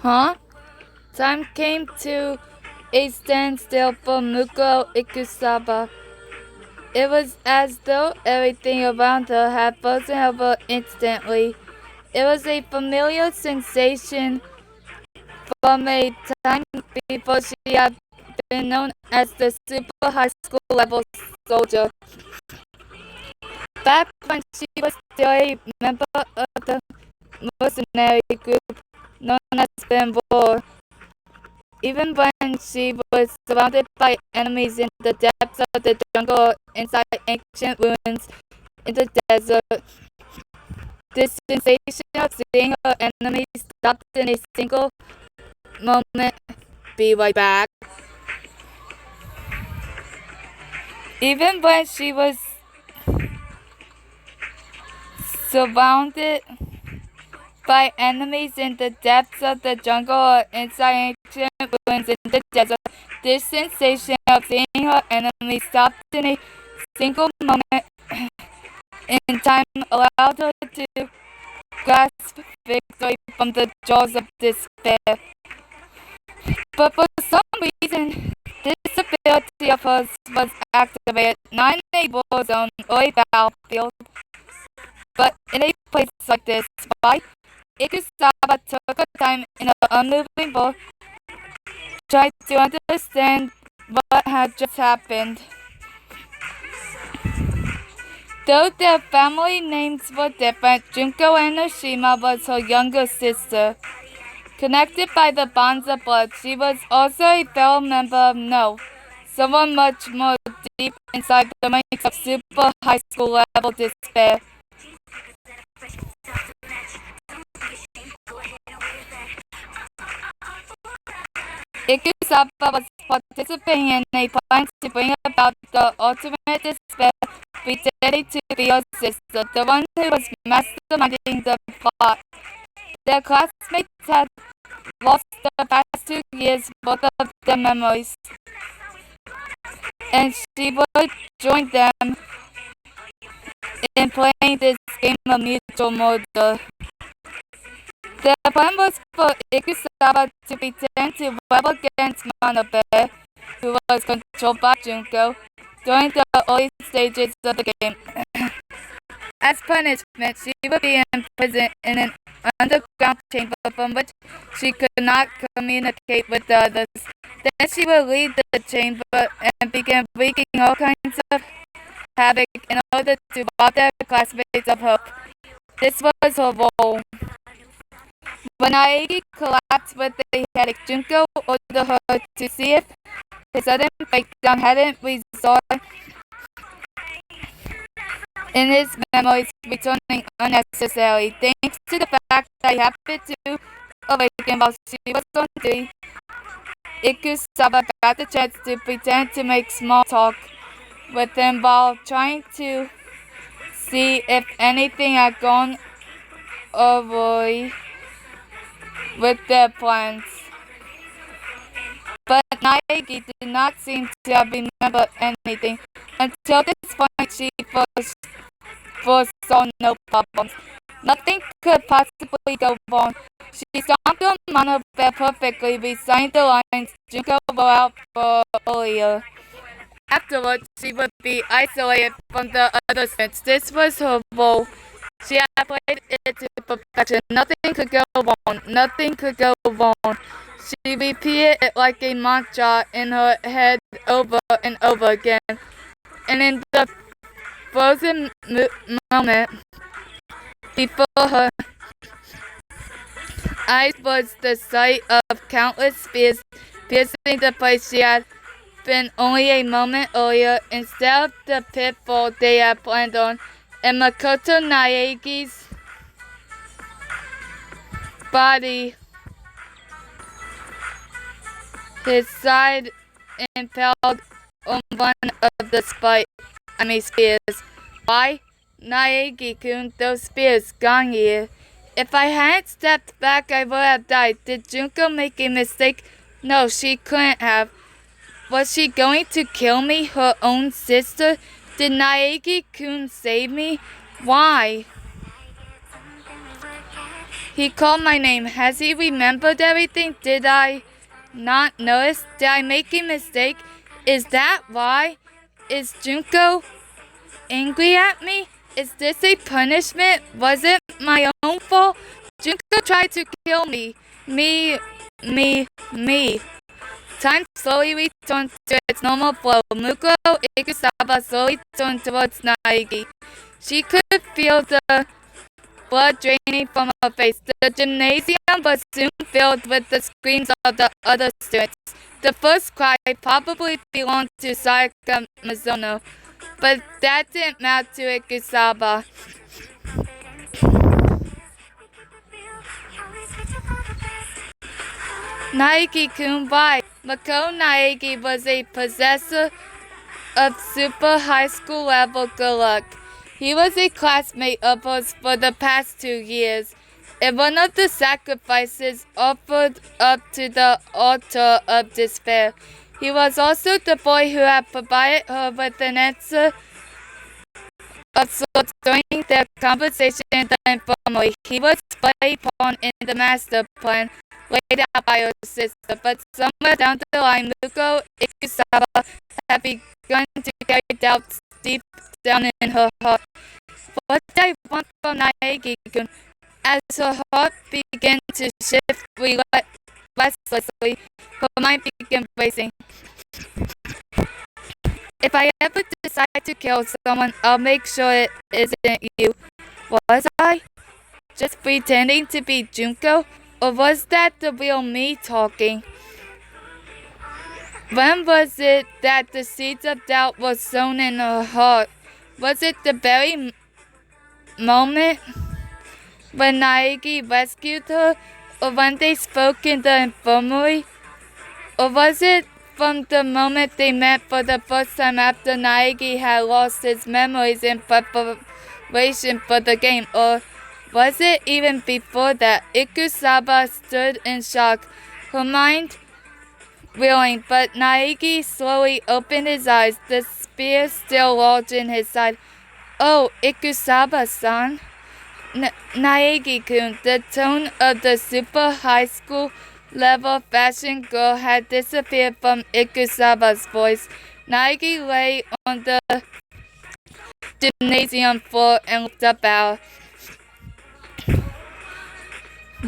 Huh? Time came to a standstill for Muko Ikusaba. It was as though everything around her had frozen over instantly. It was a familiar sensation from a time before she had been known as the super high school level soldier. Back when she was still a member of the mercenary group known as Bambor. Even when she was surrounded by enemies in the depths of the jungle inside ancient ruins in the desert, the sensation of seeing her enemies stopped in a single moment. Be right back. Even when she was surrounded by enemies in the depths of the jungle or inside ancient ruins in the desert, this sensation of seeing her enemies stopped in a single moment in time allowed her to grasp victory from the jaws of despair. But for some reason, this ability of hers was activated not in a war zone or a battlefield, but in a place like this. Why? Ikusaba took her time in her unmoving boat, tried to understand what had just happened. Though their family names were different, Junko Enoshima was her younger sister. Connected by the bonds of blood, she was also a fellow member of No, someone much more deep inside the ranks of super high school level despair. Ikusaba was participating in a plan to bring about the ultimate despair pretending to be her sister, the one who was masterminding the plot. Their classmates had lost the past 2 years worth of their memories, and she would join them in playing this game of mutual murder. The plan was for Ikusaba to pretend to rebel against Manabe, who was controlled by Junko, during the early stages of the game. As punishment, she would be imprisoned in an underground chamber from which she could not communicate with the others. Then she would leave the chamber and begin wreaking all kinds of havoc in order to rob their classmates of hope. This was her role. When Aiki collapsed with a headache, Junko ordered her to see if his sudden breakdown hadn't resulted in his memories returning unnecessarily. Thanks to the fact that he happened to awaken while she was on duty, Ikusaba got the chance to pretend to make small talk with him while trying to see if anything had gone awry with their plans. But Naegi did not seem to have remembered anything. Until this point, she foresaw no problems. Nothing could possibly go wrong. She stomped on Monobear perfectly, reciting the lines Junko wrote out for earlier. Afterwards, she would be isolated from the other students. This was her role. She had played it to perfection. Nothing could go wrong. Nothing could go wrong. She repeated it like a mantra in her head over and over again. And in the frozen moment before her eyes was the sight of countless spears piercing the place she had been only a moment earlier instead of the pitfall they had planned on. And Makoto Naegi's body, his side impaled on one of the spears. Why? Naegi-kun, those spears gone here. If I hadn't stepped back, I would have died. Did Junko make a mistake? No, she couldn't have. Was she going to kill me, her own sister? Did Naegi-kun save me? Why? He called my name. Has he remembered everything? Did I not notice? Did I make a mistake? Is that why? Is Junko angry at me? Is this a punishment? Was it my own fault? Junko tried to kill me. Me. Time slowly returned to its normal flow. Muko Ikusaba slowly turned towards Naegi. She could feel the blood draining from her face. The gymnasium was soon filled with the screams of the other students. The first cry probably belonged to Sayaka Mizuno, but that didn't matter to Ikusaba. Naegi-kun, why? Mako Naegi was a possessor of super high school level good luck. He was a classmate of ours for the past 2 years, and one of the sacrifices offered up to the altar of despair. He was also the boy who had provided her with an answer of sorts during their conversation in the infirmary. He was played pawn in the master plan laid out by her sister, but somewhere down the line, Muko Ikusaba had begun to carry doubts deep down in her heart. What did I want from Naegi-kun? As her heart began to shift restlessly, her mind began racing. If I ever decide to kill someone, I'll make sure it isn't you. Was I just pretending to be Junko? Or was that the real me talking? When was it that the seeds of doubt were sown in her heart? Was it the very moment when Naegi rescued her? Or when they spoke in the infirmary? Or was it from the moment they met for the first time after Naegi had lost his memories in preparation for the game? Or was it even before that? Ikusaba stood in shock, her mind reeling, but Naegi slowly opened his eyes, the spear still lodged in his side. Oh, Ikusaba-san. Naegi-kun, the tone of the super high school level fashion girl had disappeared from Ikusaba's voice. Naegi lay on the gymnasium floor and looked up at her.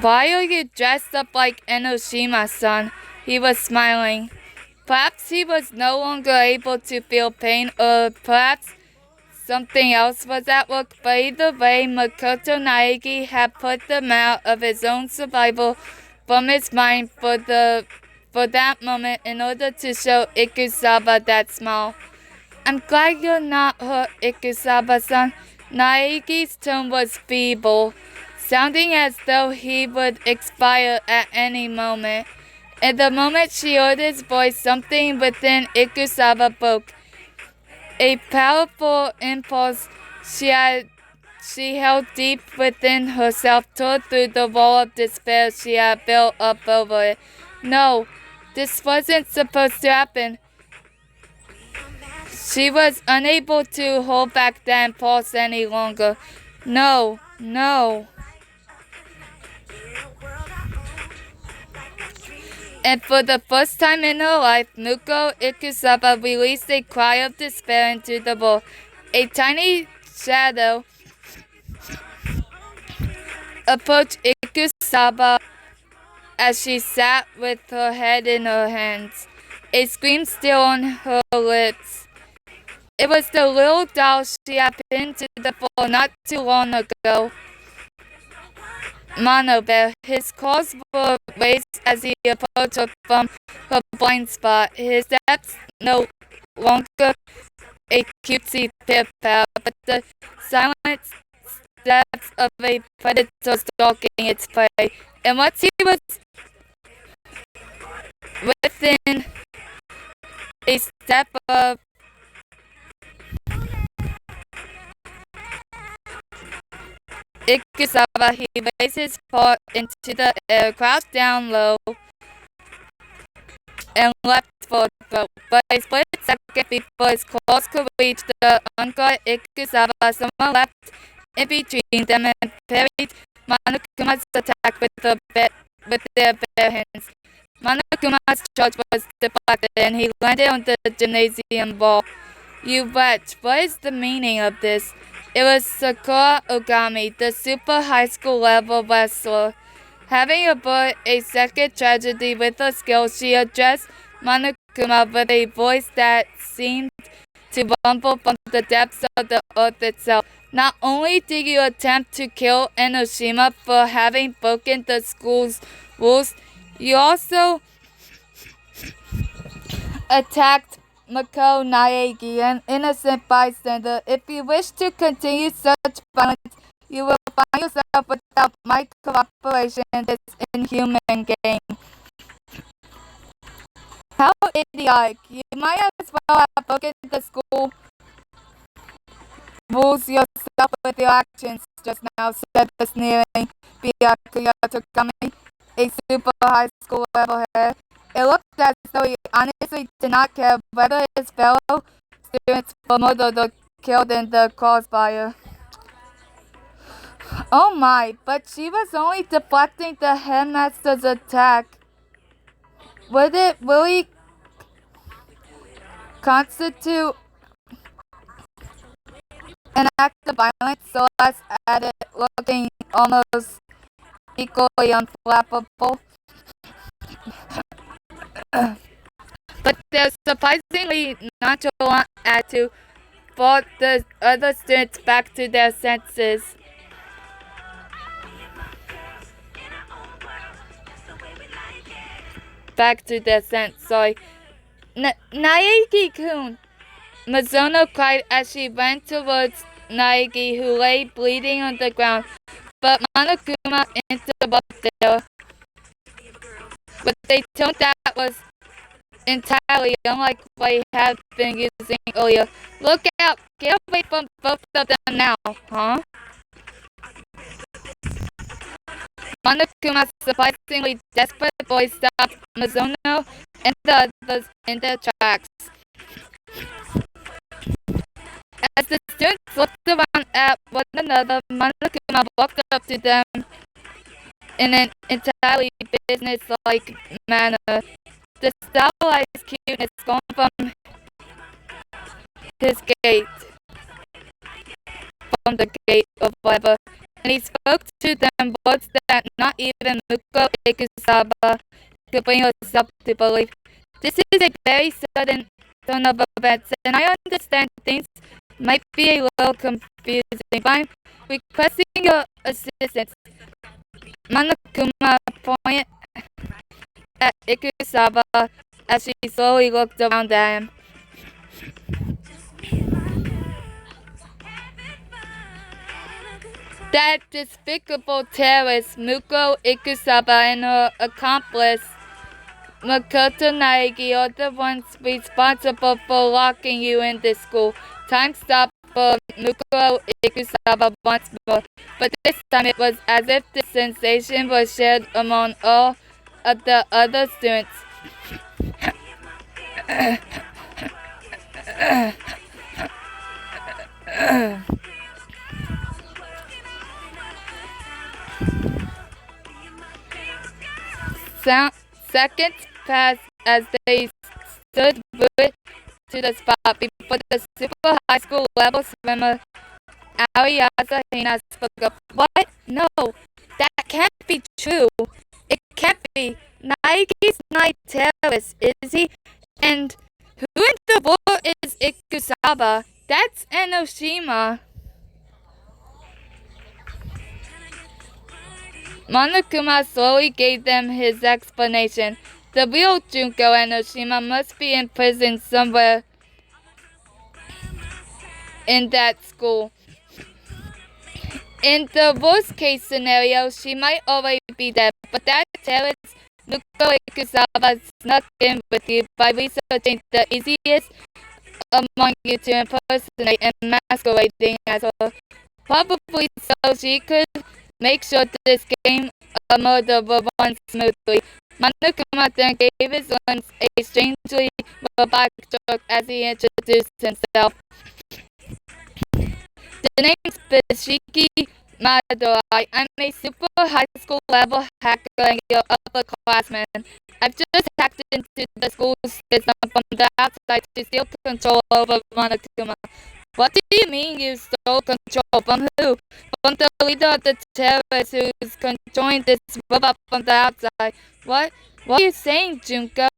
Why are you dressed up like Enoshima-san? He was smiling. Perhaps he was no longer able to feel pain, or perhaps something else was at work, but either way, Makoto Naegi had put the matter of his own survival from his mind for that moment in order to show Ikusaba that smile. I'm glad you're not hurt, Ikusaba-san. Naegi's tone was feeble, sounding as though he would expire at any moment. In the moment she heard his voice, something within Ikusaba broke. A powerful impulse she held deep within herself tore through the wall of despair she had built up over it. No, this wasn't supposed to happen. She was unable to hold back that impulse any longer. No. And for the first time in her life, Muko Ikusaba released a cry of despair into the bowl. A tiny shadow approached Ikusaba as she sat with her head in her hands, a scream still on her lips. It was the little doll she had pinned to the floor not too long ago. Monobear. His claws were raised as he approached her from her blind spot. His steps no longer a cutesy pip-pat, but the silent steps of a predator stalking its prey. And once he was within a step of Ikusaba, he raised his paw into the air, crouched down low, and leapt for a throat. But a split second before his claws could reach the unguarded Ikusaba, someone leapt in between them and parried Monokuma's attack with their bare hands. Monokuma's charge was deflected and he landed on the gymnasium wall. You wretch, what is the meaning of this? It was Sakura Ogami, the super high school level wrestler. Having aboard a second tragedy with her skill, she addressed Monokuma with a voice that seemed to rumble from the depths of the earth itself. Not only did you attempt to kill Enoshima for having broken the school's rules, you also attacked Mako Naegi, an innocent bystander. If you wish to continue such violence, you will find yourself without my cooperation in this inhuman game. How idiotic. You might as well have broken the school rules yourself with your actions just now, said the sneering Byakuya Tokami, a super high school level head. It looked as though he honestly did not care whether his fellow students were murdered or killed in the crossfire. Oh my, but she was only deflecting the headmaster's attack. Would it really constitute an act of violence? Celeste added, looking almost equally unflappable. But their surprisingly nonchalant attitude brought the other students back to their senses. Sorry. Naegi-kun! Mizuno cried as she ran towards Naegi, who lay bleeding on the ground. But Monokuma interrupted her with a tone that was entirely unlike what he had been using earlier. Look out! Get away from both of them now, huh? Monokuma's surprisingly desperate voice stopped Mizuno and the others in their tracks. As the students looked around at one another, Monokuma walked up to them in an entirely business-like manner. The stylized cuteness gone from the gate of whatever, and he spoke to them words that not even Muko Ikusaba could bring herself to believe. This is a very sudden turn of events, and I understand things might be a little confusing, but I'm requesting your assistance. Monokuma pointed at Ikusaba as she slowly looked around at him. That despicable terrorist Muko Ikusaba and her accomplice Makoto Naegi are the ones responsible for locking you in this school. Time stopped for Muko Ikusaba once more, but this time it was as if the sensation was shared among all of the other students. Seconds passed as they stood rooted to the spot before the super high school level swimmer Ariasa Hina spoke up. What? No, that can't be true. It can't be. Naiki's not a terrorist, is he? And who in the world is Ikusaba? That's Enoshima. Monokuma slowly gave them his explanation. The real Junko Enoshima must be in prison somewhere in that school. In the worst case scenario, she might already be dead, but that terrorist Muko Ikusaba snuck in with you by researching the easiest among you to impersonate and masquerading as her. Probably so she could make sure this game of murder will run smoothly. Monokuma then gave his limbs a strangely robotic jerk as he introduced himself. The name's Bishiki Madorai, I'm a super high school level hacker and you're upperclassman. I've just hacked into the school system from the outside to steal control over Monokuma. What do you mean you stole control? From who? From the leader of the terrorists who's controlling this robot from the outside. What are you saying, Junko?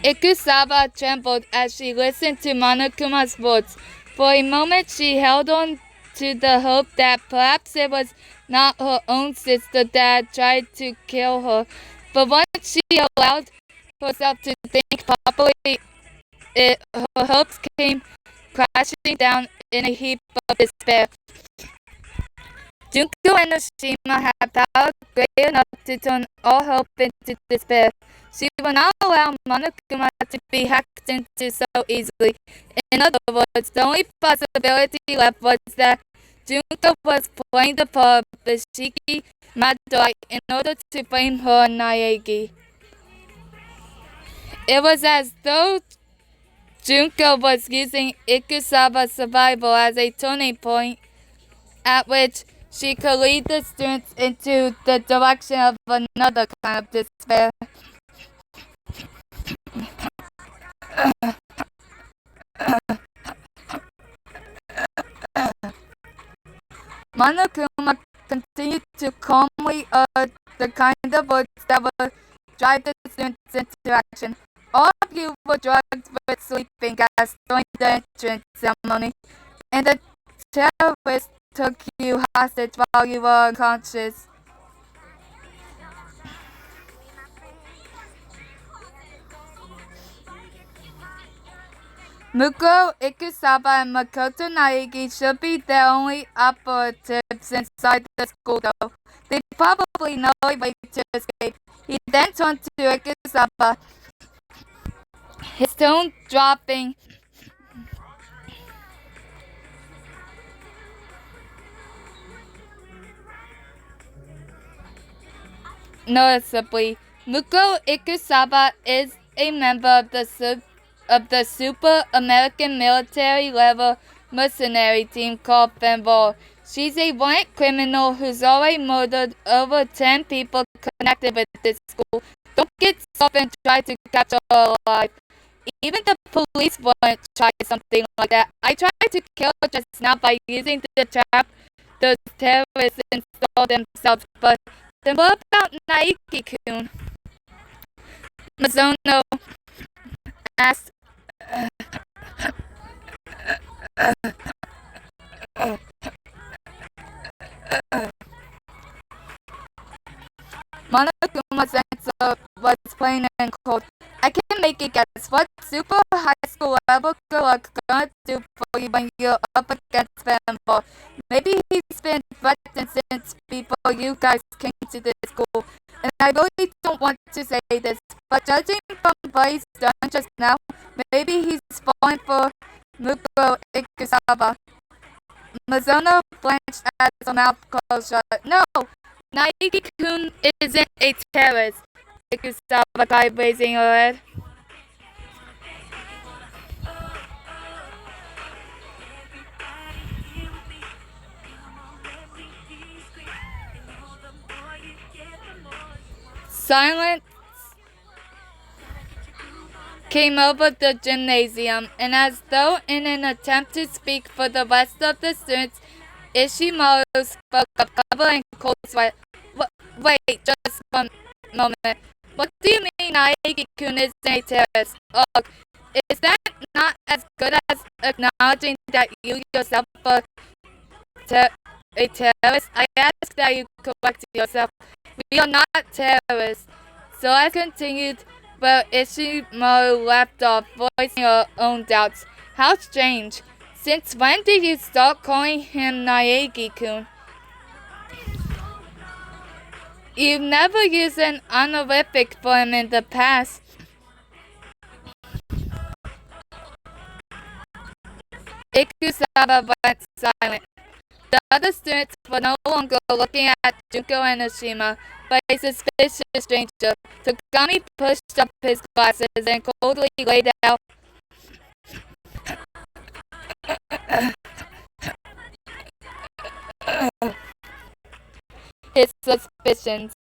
Ikusawa trembled as she listened to Monokuma's words. For a moment she held on to the hope that perhaps it was not her own sister that had tried to kill her. But once she allowed herself to think properly, her hopes came crashing down in a heap of despair. Junko and Oshima had power great enough to turn all hope into despair. She will not allow Monokuma to be hacked into so easily. In other words, the only possibility left was that Junko was playing the part of Bishiki Madorai in order to blame her and Naegi. It was as though Junko was using Ikusawa's survival as a turning point at which she could lead the students into the direction of another kind of despair. Monokuma continued to calmly urge the kind of words that would drive the students into action. All of you were drugged with sleeping gas during the entrance ceremony, and the terrorists took you hostage while you were unconscious. Muko, Ikusawa, and Makoto Naegi should be the only operatives inside the school, though. They probably know a way to escape. He then turned to Ikusawa, his tone dropping noticeably. Muko Ikusawa is a member of the super American military level mercenary team called Fenvol. She's a violent criminal who's already murdered over 10 people connected with this school. Don't get soft and try to capture her alive. Even the police wouldn't try something like that. I tried to kill her just now by using the trap the terrorists installed themselves, but then what about Naiki-kun? Mizuno asked. Monokuma's answer was plain and cold. I can make a guess. What super high school level girl are gonna do for you when you're up against Fanball? Maybe he's been threatened since before you guys came to this school. And I really don't want to say this, but judging from what he's done just now, maybe he's falling for Muko Ikusawa. Mizuno blanched as her mouth closed shut. No! Naiki-kun isn't a terrorist, Ikusawa cried, raising her head. Silence came over the gymnasium, and as though in an attempt to speak for the rest of the students, Ishimaru spoke up, covered in cold sweat. Wait, just one moment. What do you mean Naegi-kun is a terrorist? Ugh, is that not as good as acknowledging that you yourself are a terrorist? I ask that you correct yourself. We are not terrorists. So I continued where Ishimaru left off, voicing her own doubts. How strange. Since when did you start calling him Naegi-kun? You've never used an honorific for him in the past. Ikusawa went silent. The other students were no longer looking at Junko and Oshima, but a suspicious stranger. Takami pushed up his glasses and coldly laid out his suspicions.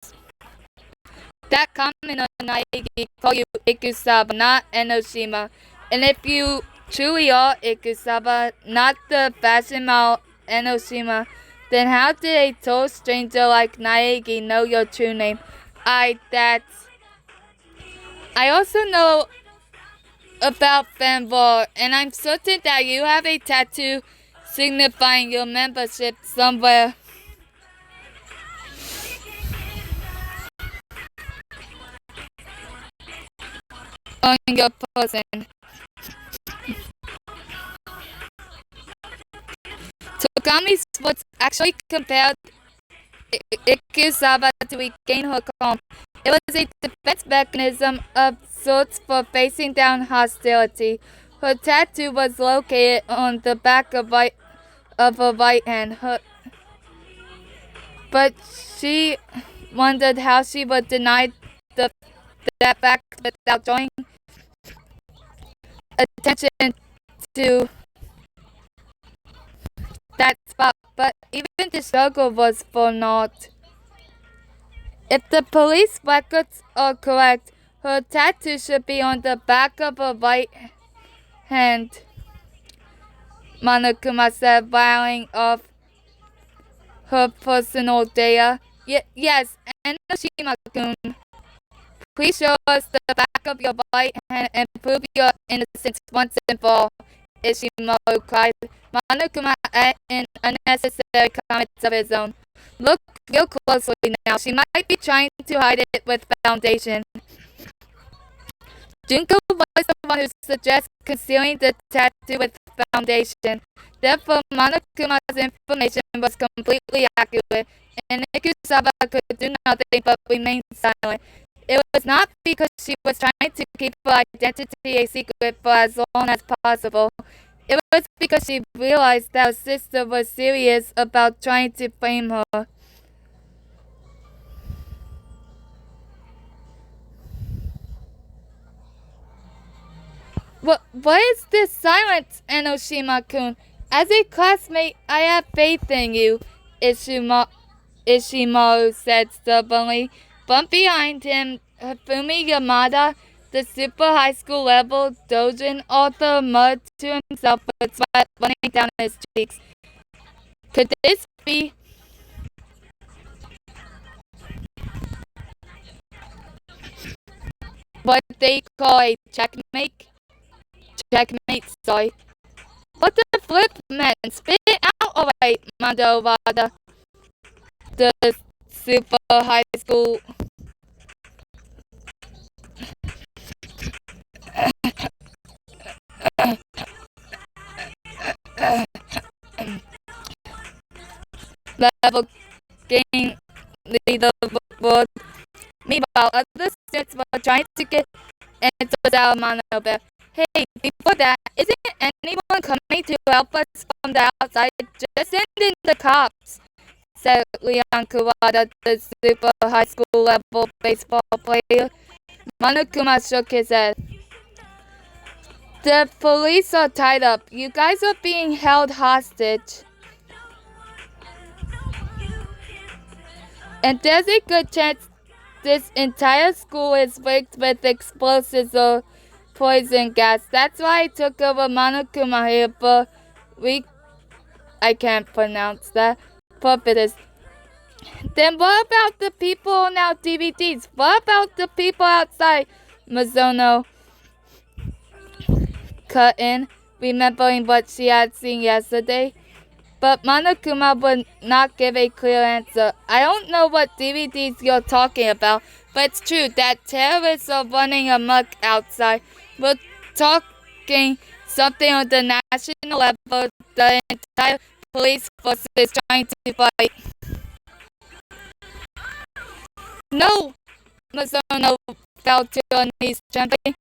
That comment on Naegi called you Ikusaba, not Enoshima. And if you truly are Ikusaba, not the fashion model Enoshima, then how did a total stranger like Naegi know your true name? I also know about Fanvar, and I'm certain that you have a tattoo signifying your membership somewhere on your person. Tokami Sports actually compared Ikusaba to regain her calm. It was a defense mechanism of sorts for facing down hostility. Her tattoo was located on the back of her right hand. But she wondered how she would deny that fact without drawing attention to that spot. But even the struggle was for naught. If the police records are correct, her tattoo should be on the back of her right hand, Monokuma said, rattling off her personal data. Yes, Enoshima-kun, please show us the back of your right hand and prove your innocence once and for all, Ishimoto cried. Monokuma added in unnecessary comments of his own. Look real closely now. She might be trying to hide it with foundation. Junko was the one who suggested concealing the tattoo with foundation. Therefore, Monokuma's information was completely accurate, and Ikusaba could do nothing but remain silent. It was not because she was trying to keep her identity a secret for as long as possible. It was because she realized that her sister was serious about trying to frame her. What is this silence, Enoshima-kun? As a classmate, I have faith in you, Ishimaru said stubbornly. From behind him, Hifumi Yamada, the super high school level doujin author, muttered to himself with sweat running down his cheeks. Could this be what they call a checkmate? Checkmate, sorry. What the flip, man? Spit it out alright, Mando Wada. The super high school level game leaderboard. Meanwhile, other students were trying to get into our Mono. Hey, before that, isn't anyone coming to help us from the outside? Just send in the cops, said Leon Kuwada, the super high school level baseball player. Monokuma shook his head. The police are tied up. You guys are being held hostage. And there's a good chance this entire school is rigged with explosives or poison gas. That's why I took over Monokuma here for I can't pronounce that. Purposes. Then what about the people on our DVDs? What about the people outside? Mizuno cut in, remembering what she had seen yesterday. But Monokuma would not give a clear answer. I don't know what DVDs you're talking about, but it's true that terrorists are running amok outside. We're talking something on the national level. The entire police force is trying to fight. No! Mizuno fell to her knees, trembling.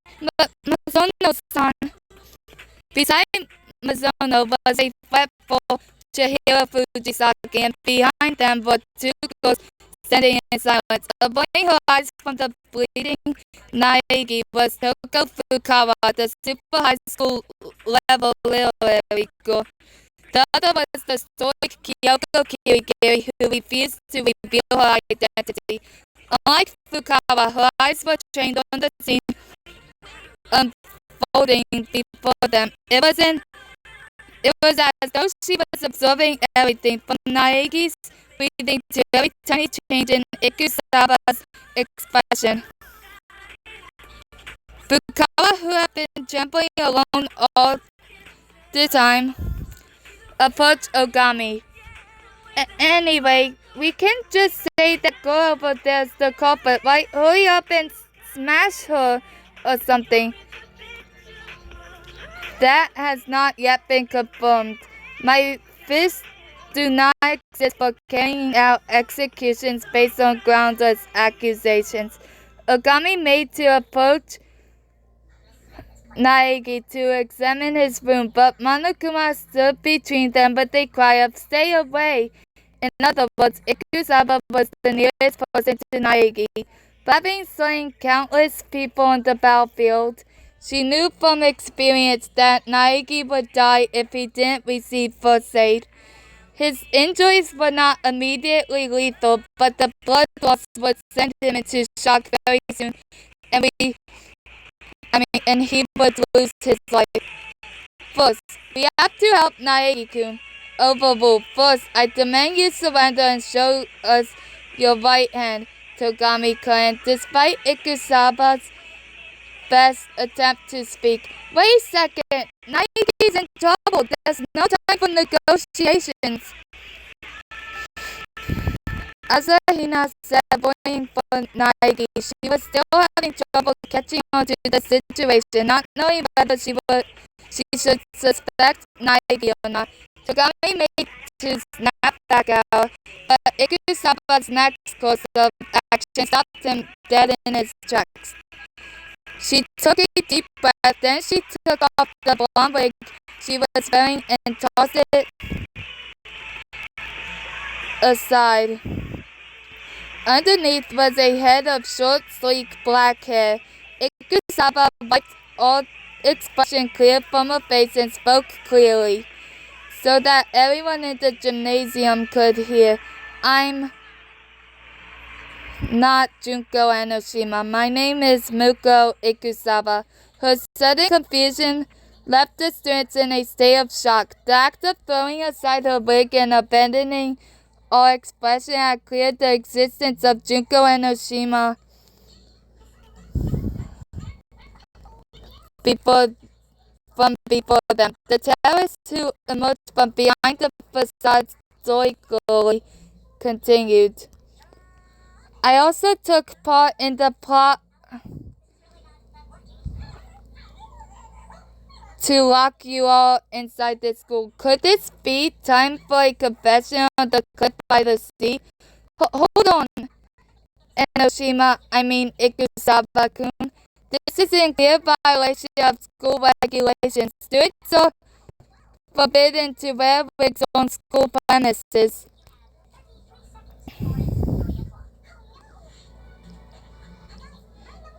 Mizuno-san. Beside Mizuno was a fretful Chihiro Fujisaki, and behind them were two girls standing in silence. Avoiding her eyes from the bleeding Naegi was Toko Fukawa, the super high school level literary girl. The other was the stoic Kyoko Kirigiri, who refused to reveal her identity. Unlike Fukawa, her eyes were trained on the scene unfolding before them. It was as though she was observing everything, from Naegi's breathing to every tiny change in Ikusawa's expression. Fukawa, who had been trembling alone all the time, approached Ogami. Anyway, we can't just say that girl over there's the culprit, right? Hurry up and smash her or something. That has not yet been confirmed. My fists do not exist for carrying out executions based on groundless accusations. Ogami made to approach Naegi to examine his wound, but Monokuma stood between them with a cry of "Stay away!" In other words, Ikusawa was the nearest person to Naegi. But having slain countless people on the battlefield, she knew from experience that Naegi would die if he didn't receive first aid. His injuries were not immediately lethal, but the blood loss would send him into shock very soon, and he would lose his life. First, we have to help Naegi-kun. Overruled. First, I demand you surrender and show us your right hand, Togami claimed, despite Ikusawa's best attempt to speak. Wait a second, Naegi's in trouble. There's no time for negotiations. As Hina said, pointing for Naegi, she was still having trouble catching on to the situation, not knowing whether she should suspect Naegi or not. Togami made to snap back out, but Ikusawa's next course of action stopped him dead in his tracks. She took a deep breath, then she took off the blonde wig she was wearing and tossed it aside. Underneath was a head of short, sleek black hair. Ikusawa wiped all expression clear from her face and spoke clearly, so that everyone in the gymnasium could hear. I'm not Junko Enoshima. My name is Muko Ikusawa. Her sudden confusion left the students in a state of shock. The act of throwing aside her wig and abandoning all expression had cleared the existence of Junko Enoshima from before them. The terrorists who emerged from behind the facade stoically continued. I also took part in the plot to lock you all inside the school. Could this be time for a confession on the cliff by the sea? Hold on, Enoshima, Ikusawa-kun. This is in clear violation of school regulations. Students are forbidden to wear wigs on school premises.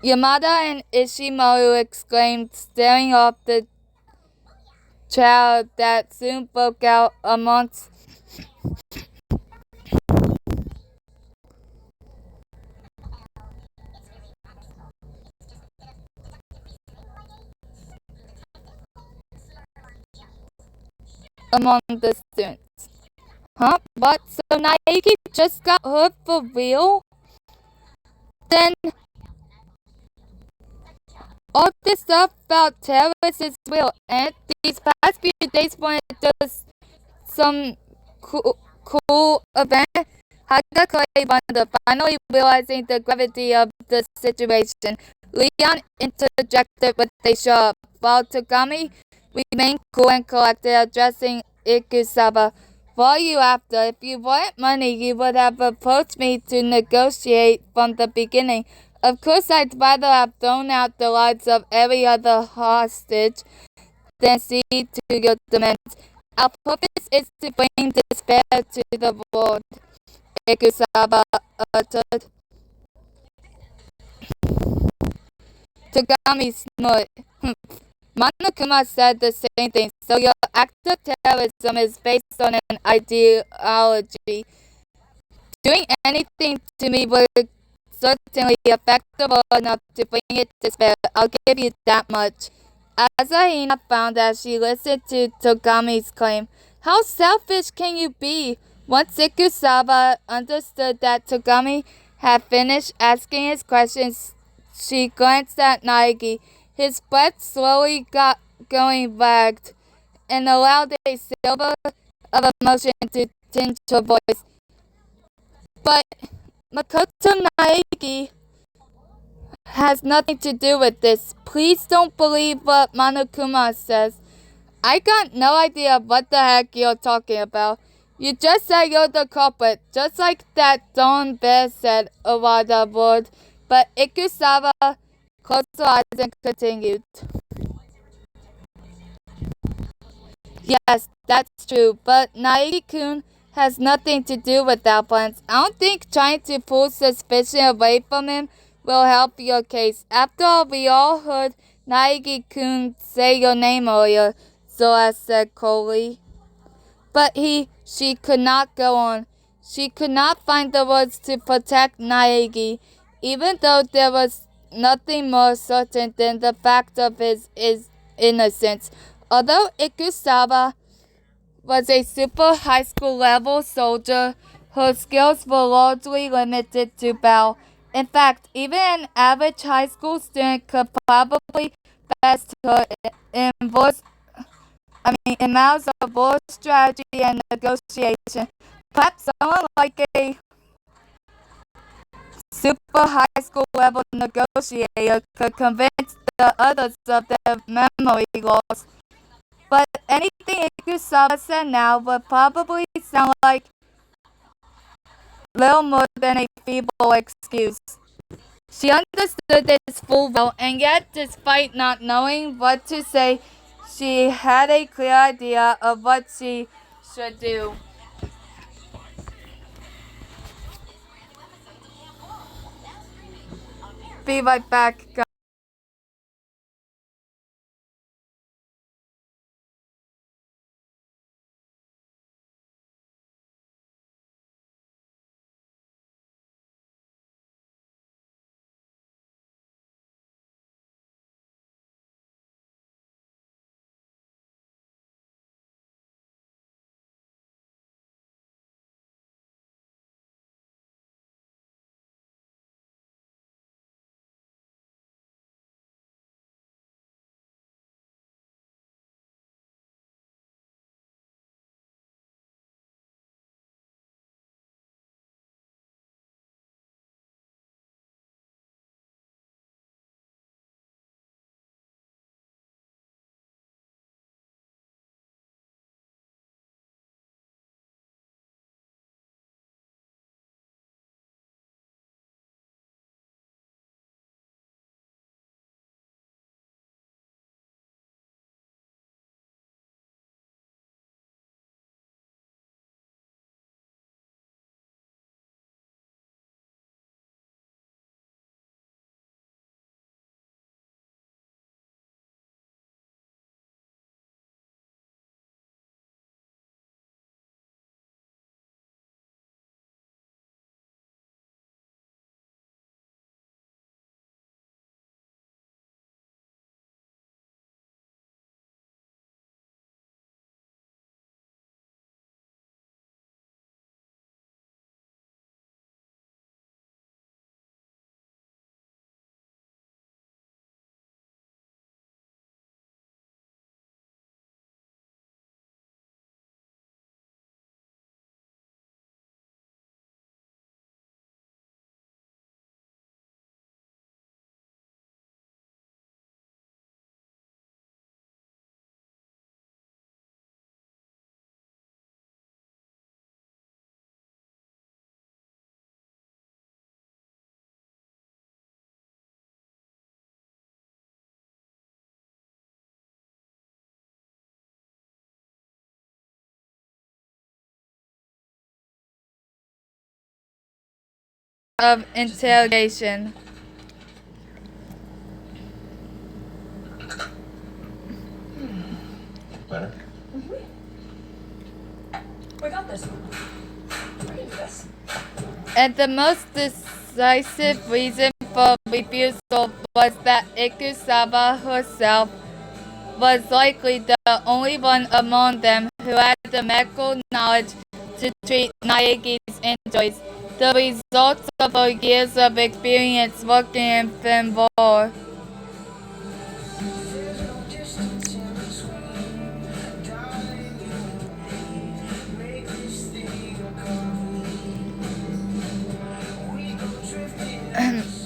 Yamada and Ishimaru exclaimed, staring off the trial that soon broke out amongst the students. Huh? What? So Naegi just got hurt for real? Then all this stuff about terrorists is real, and these past few days weren't just some cool event. Hagakure wondered, finally realizing the gravity of the situation. Leon interjected with a sharp, while Togami remained cool and collected, addressing Ikusawa. What are you after? If you wanted money, you would have approached me to negotiate from the beginning. Of course, I'd rather have thrown out the lives of every other hostage than cede to your demands. Our purpose is to bring despair to the world, Ikusawa uttered. Togami snorted. Monokuma said the same thing. So your act of terrorism is based on an ideology. Doing anything to me would certainly effective enough to bring it to despair. I'll give you that much. Asahina found as she listened to Togami's claim. How selfish can you be? Once Ikusawa understood that Togami had finished asking his questions, she glanced at Naegi. His breath slowly got going wagged and allowed a silver of emotion to tinge her voice. But Makoto Naegi has nothing to do with this. Please don't believe what Monokuma says. I got no idea what the heck you're talking about. You just said you're the culprit, just like that Don Bear said, Owada roared. But Ikusawa closed her eyes and continued. Yes, that's true, but Naegi-kun has nothing to do with that plans. I don't think trying to pull suspicion away from him will help your case. After all, we all heard Naegi-kun say your name earlier, Zora said coldly. But she could not go on. She could not find the words to protect Naegi, even though there was nothing more certain than the fact of his innocence. Although Ikusawa was a super high school level soldier, her skills were largely limited to battle. In fact, even an average high school student could probably best her in matters of war strategy and negotiation. Perhaps someone like a super high school level negotiator could convince the others of their memory loss. But anything Ikusawa said now would probably sound like little more than a feeble excuse. She understood this full well, and yet, despite not knowing what to say, she had a clear idea of what she should do. Be right back, guys. Of interrogation. Better? We got this. We can do this. And the most decisive reason for refusal was that Ikusaba herself was likely the only one among them who had the medical knowledge to treat Naegi's injuries, the results of her years of experience working in film lore.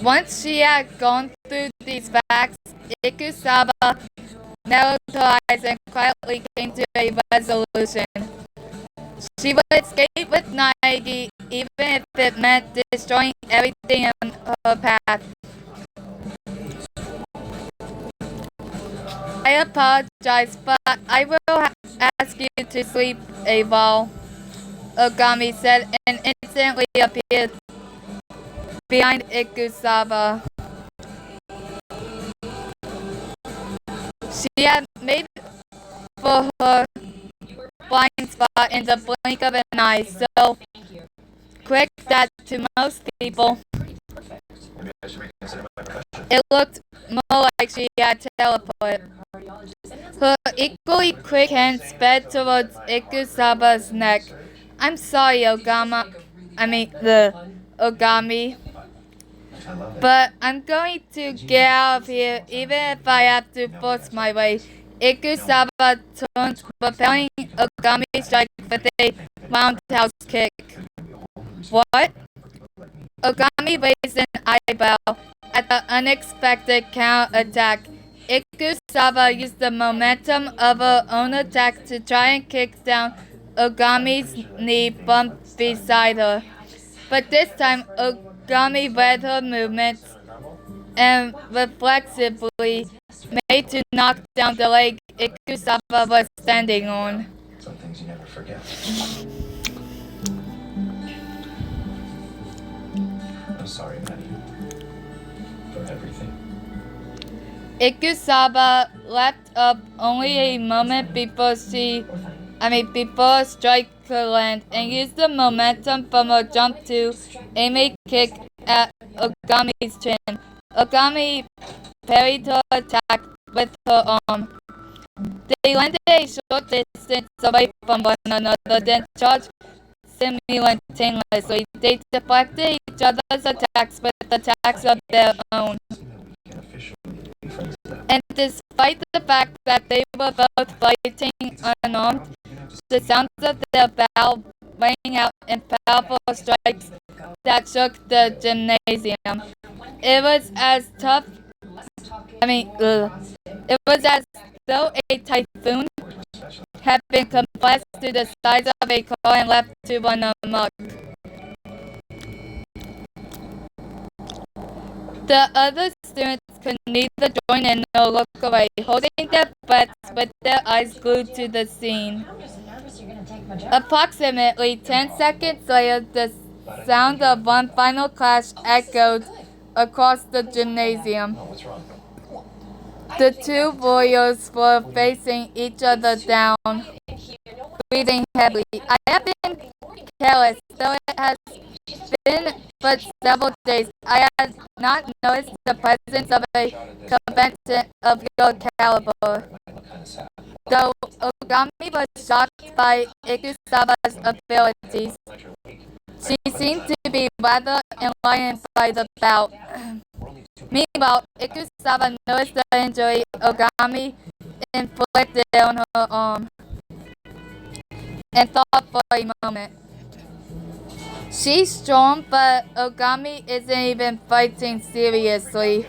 Once she had gone through these facts, Ikusaba narrowed her eyes and quietly came to a resolution. She would escape with Naegi even if it meant destroying everything in her path. I apologize, but I will ask you to sleep a while, Ogami said and instantly appeared behind Ikusaba. She had made for her blind spot in the blink of an eye, so quick that to most people, it looked more like she had teleported. Her equally quick hand sped towards Ikusaba's neck. I'm sorry, Ogami, but I'm going to get out of here even if I have to force my way. Ikusaba turned, repelling Ogami's strike with a roundhouse kick. What? Ogami raised an eyebrow at the unexpected counter-attack. Ikusaba used the momentum of her own attack to try and kick down Ogami's knee from beside her. But this time, Ogami read her movements and reflexively made to knock down the leg Ikusaba was standing on. Some things you never forget. I'm sorry, Maddie, for everything. Ikusaba leapt up only a moment before before a strike could land, and used the momentum from her jump to aim a kick at Ogami's chin. Ogami parried her attack with her arm. They landed a short distance away from one another, then charged simultaneously. They deflected each other's attacks with attacks of their own. And despite the fact that they were both fighting unarmed, the sounds of their battle rang out in powerful strikes that shook the gymnasium. It was as though a typhoon had been compressed to the size of a car and left to run amok. The other students could neither join in nor look away, holding their breaths with their eyes glued to the scene. Approximately 10 seconds later, the sound of one final clash echoed across the gymnasium. The two warriors were facing each other down, breathing heavily. I have been careless, though it has been but several days. I had not noticed the presence of a combatant of your caliber. Though Ogami was shocked by Ikusaba's abilities, she seemed to be rather enlightened by the bout. Meanwhile, Ikusaba noticed the injury Ogami inflicted on her arm and thought for a moment. She's strong, but Ogami isn't even fighting seriously.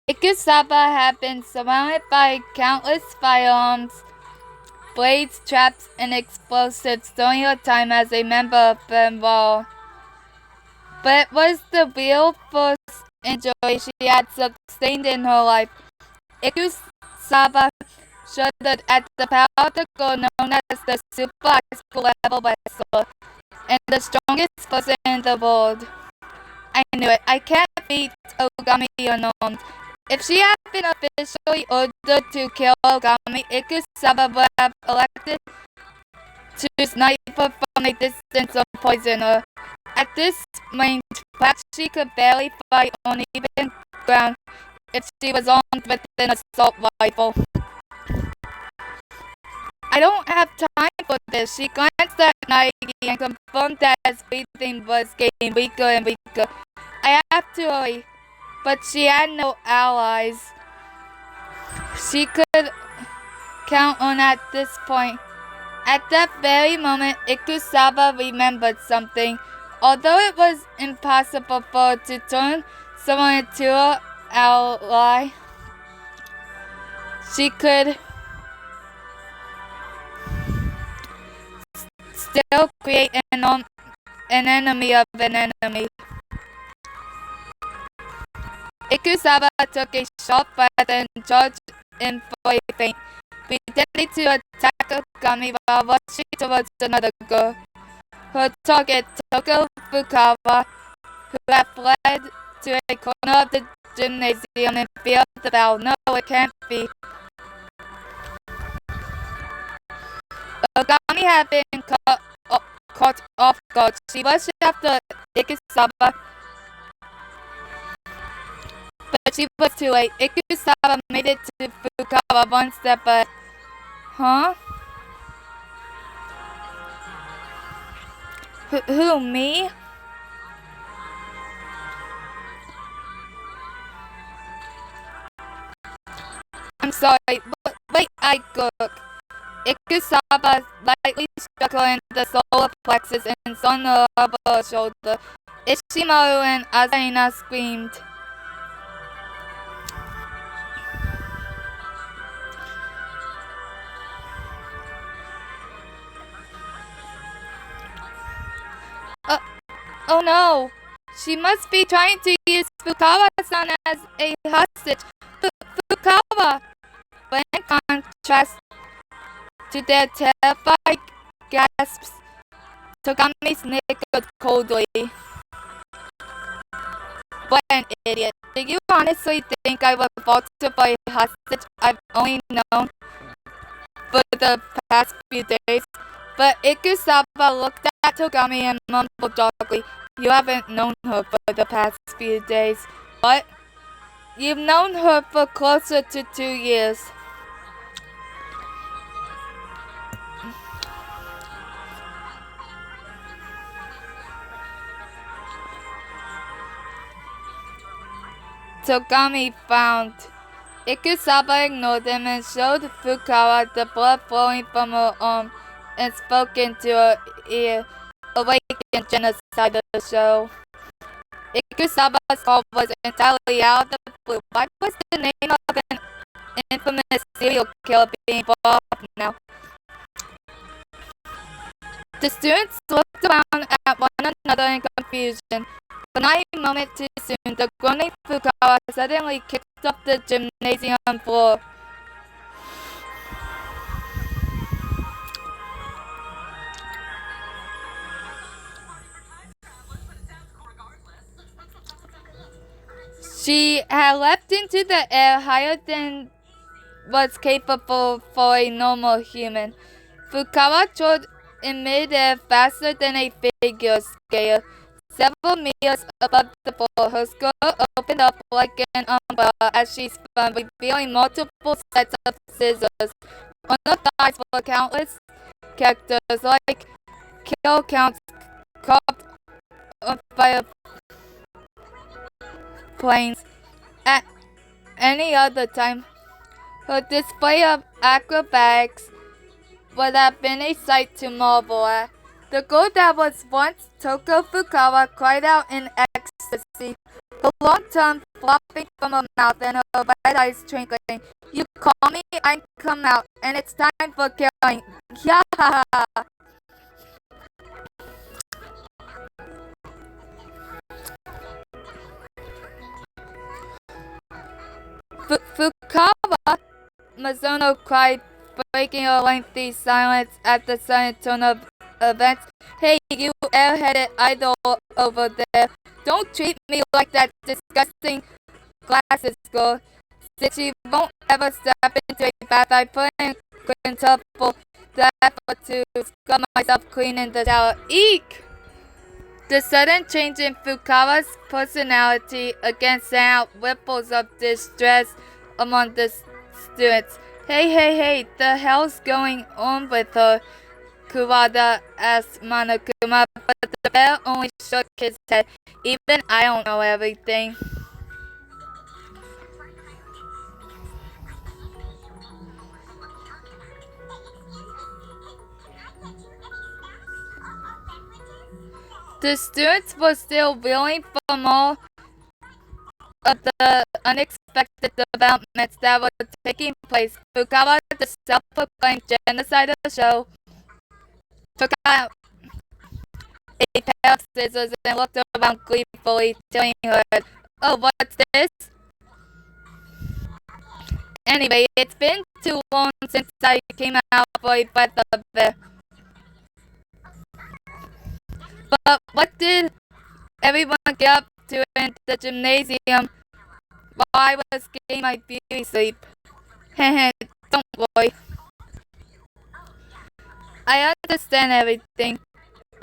Ikusaba had been surrounded by countless firearms, blades, traps, and explosives during her time as a member of Benval. But it was the real force and joy she had sustained in her life. Ikusaba shuddered at the power of the girl known as the Super High School Level Wrestler and the strongest person in the world. I knew it. I can't beat Ogami unarmed. If she had been officially ordered to kill Ogami, Ikusaba would have elected to snipe her from a distance or poison her. At this range, perhaps she could barely fight on even ground if she was armed with an assault rifle. I don't have time for this. She glanced at Naegi and confirmed that his breathing was getting weaker and weaker. I have to hurry, but she had no allies she could count on at this point. At that very moment, Ikusaba remembered something. Although it was impossible for her to turn someone into her ally, she could still create an enemy of an enemy. Ikusaba took a short breath and charged in for a feint, pretending to attack Ogami while rushing towards another girl. Her target, Toko Fukawa, who had fled to a corner of the gymnasium in fear of the bell. No, it can't be. Ogami had been caught off guard. She rushed after Ikusaba, but she was too late. Ikusaba made it to Fukawa one step ahead. Huh? Who, me? I'm sorry, but wait, I cook. Ikusaba lightly struck her in the solar plexus and on her upper shoulder. Ishimaru and Asahina screamed. Oh no! She must be trying to use Fukawa-san as a hostage. Fukawa! But in contrast to their terrified gasps, Togami snickered coldly. What an idiot. Do you honestly think I would falter for a hostage I've only known for the past few days? But Ikusaba looked at Togami and mumbled darkly. You haven't known her for the past few days. What? You've known her for closer to 2 years. Togami frowned. Ikusaba ignored him and showed Fukawa the blood flowing from her arm and spoke into her ear, awakened genocide of the show. Ikusaba's call was entirely out of the blue. Why was the name of an infamous serial killer being brought up now? The students looked around at one another in confusion. But not a moment too soon, the groaning Fukawa suddenly kicked up the gymnasium floor. She had leapt into the air higher than was capable for a normal human. Fukawa soared in midair faster than a figure skater. Several meters above the floor, her skirt opened up like an umbrella as she spun, revealing multiple sets of scissors. On her thighs were countless characters like kill counts carved on fire planes. At any other time, her display of acrobatics would have been a sight to marvel at. The girl that was once Toko Fukawa cried out in ecstasy. Her long-term flopping from her mouth and her red eyes twinkling. You call me, I come out, and it's time for killing. Yeah! Fukawa, Mizuno cried, breaking a lengthy silence at the sudden turn of events. Hey, you airheaded idol over there. Don't treat me like that disgusting glasses girl. Since she won't ever step into a bath, I put in quintuple the effort to scrub myself clean in the shower. Eek! The sudden change in Fukawa's personality again sent out ripples of distress among the students. Hey, the hell's going on with her? Kurada asked Monokuma, but the bear only shook his head. Even I don't know everything. The students were still reeling from all of the unexpected developments that were taking place. Fukawa, the self-proclaimed genocidal show, took out a pair of scissors and looked around gleefully, telling her, "Oh, what's this? Anyway, it's been too long since I came out for a breath of air. But what did everyone get up to in the gymnasium while I was getting my beauty sleep? Don't worry. I understand everything.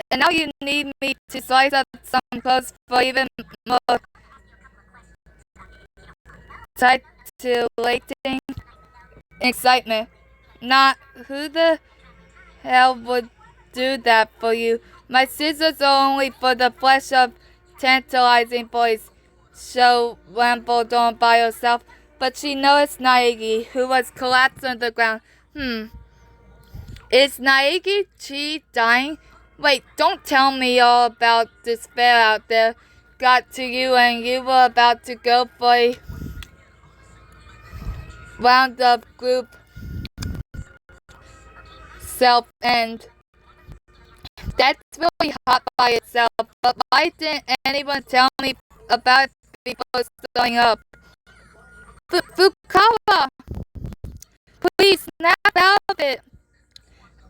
And now you need me to slice up some clothes for even more titillating excitement. Not who the hell would do that for you? My scissors are only for the flesh of tantalizing boys. Sho rambled on by herself, but she noticed Naegi, who was collapsed on the ground. Is Naegi Chi dying? Wait, don't tell me all about despair out there got to you and you were about to go for a round of group self-end. That's really hot by itself, but why didn't anyone tell me about it before starting up? Fukawa! Please snap out of it!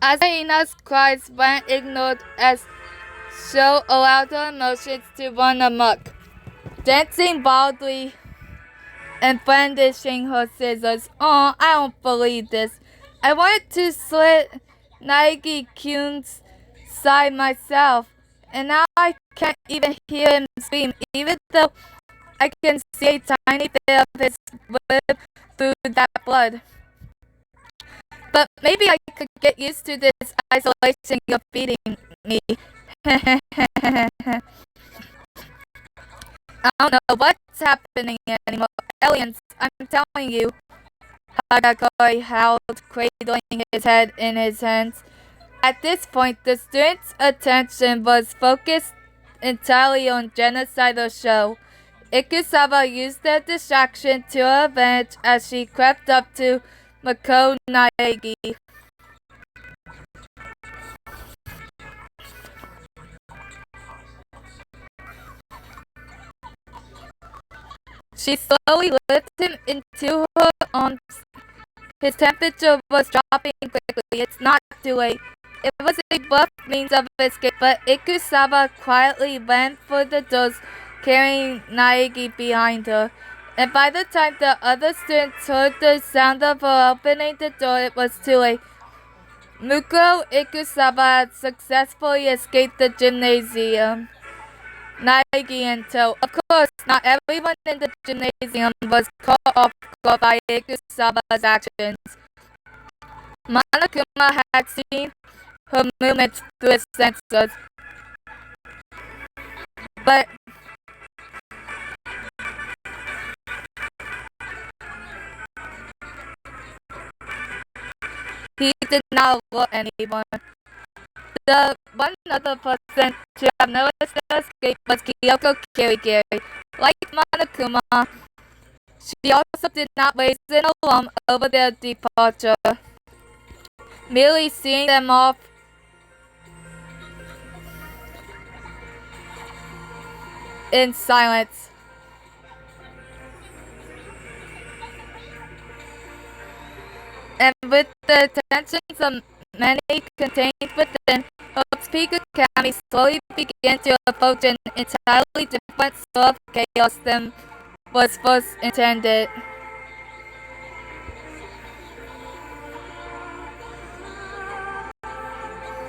Asaina's cries went ignored as Sho allowed her emotions to run amok, dancing wildly and brandishing her scissors. Oh, I don't believe this. I wanted to slit Naegi-kun's side myself, and now I can't even hear him scream, even though I can see a tiny bit of his rib through that blood. But maybe I could get used to this isolation you're feeding me. I don't know what's happening anymore. Aliens, I'm telling you. Hagakoi howled, cradling his head in his hands. At this point, the students' attention was focused entirely on genocidal show. Ikusawa used the distraction to her advantage as she crept up to Mako Naegi. She slowly lifted him into her arms. His temperature was dropping quickly. It's not too late. It was a rough means of escape, but Ikusawa quietly ran for the doors, carrying Naegi behind her. And by the time the other students heard the sound of her opening the door, it was too late. Mukuro Ikusawa had successfully escaped the gymnasium. Naegi in tow. Of course, not everyone in the gymnasium was caught off guard by Ikusawa's actions. Monokuma had seen her movements through his sensors, but he did not alert anyone. The one other person to have noticed the escape was Kyoko Kirigiri. Like Monokuma, she also did not raise an alarm over their departure, merely seeing them off in silence. And with the tensions of many contained within, Hope's Peak Academy slowly began to approach an entirely different sort of chaos than was first intended.